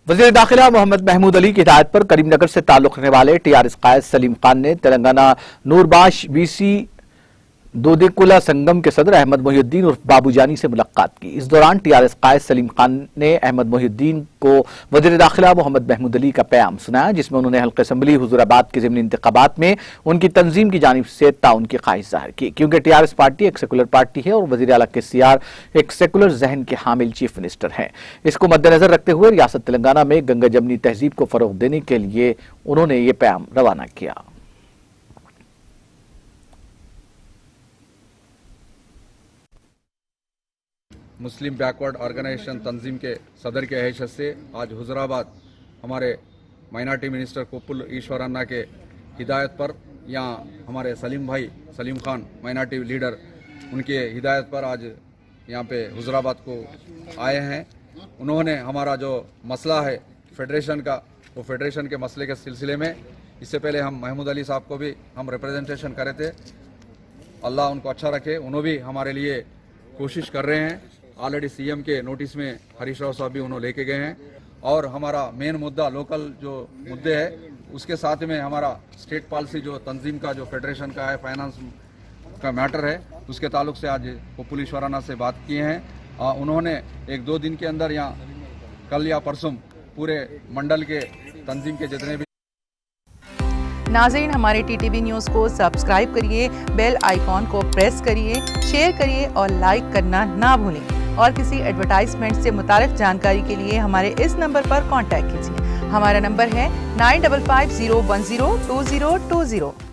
वज़ीर दाखिला मोहम्मद महमूद अली की हिदायत पर करीमनगर से ताल्लुक रखने वाले टीआरएस कायद सलीम खान ने तेलंगाना नूरबाश बीसी दोदेकुला संगम के सदर अहमद मोहिउद्दीन उर्फ बाबूजानी से मुलाकात की। इस दौरान टीआरएस कायद सलीम खान ने अहमद मोहिउद्दीन को वज़ीर दाखिला मोहम्मद महमूद अली का पैगाम सुनाया, जिसमें उन्होंने हल्के असम्बली हुजूराबाद के ज़िमनी इंतखाबात में उनकी तंजीम की जानिब से ताउन की ख्वाहिश जाहिर की, क्योंकि टीआरएस पार्टी एक सेकुलर पार्टी है और वज़ीर आला के सीआर एक सेकुलर जहन के हामिल चीफ मिनिस्टर हैं। इसको मद्देनजर रखते हुए रियासत तेलंगाना में गंगा जमनी तहजीब को फरोग देने के लिए उन्होंने ये पैगाम रवाना किया। मुस्लिम बैकवर्ड ऑर्गेनाइजेशन तंजीम के सदर के हैसियत से आज हुजूराबाद हमारे माइनॉरिटी मिनिस्टर कोपुल ईश्वरन्ना के हिदायत पर यहाँ हमारे सलीम खान माइनॉरिटी लीडर उनके हिदायत पर आज यहाँ पे हुजूराबाद को आए हैं। उन्होंने हमारा जो मसला है फेडरेशन का, वो फेडरेशन के मसले के सिलसिले में इससे पहले हम महमूद अली साहब को भी हम रिप्रेजेंटेशन करे थे। अल्लाह उनको अच्छा रखे, उन्होंने भी हमारे लिए कोशिश कर रहे हैं। ऑलरेडी सीएम के नोटिस में हरीश राव साहब भी उन्होंने लेके गए हैं और हमारा मेन मुद्दा लोकल जो मुद्दे है उसके साथ में हमारा स्टेट पॉलिसी जो तंजीम का जो फेडरेशन का है, फाइनेंस का मैटर है, उसके ताल्लुक से आज कोपुल ईश्वरन्ना से बात किए हैं। उन्होंने 1-2 दिन के अंदर यहाँ कल या परसों पूरे मंडल के तंजीम के जितने भी नाज़रीन, हमारे टीटीवी न्यूज़ को सब्सक्राइब करिए, बेल आइकॉन को प्रेस करिए, शेयर करिए और लाइक करना ना भूलें। और किसी एडवर्टाइजमेंट से मुताल्लिक़ जानकारी के लिए हमारे इस नंबर पर कांटेक्ट कीजिए। हमारा नंबर है 9550102020।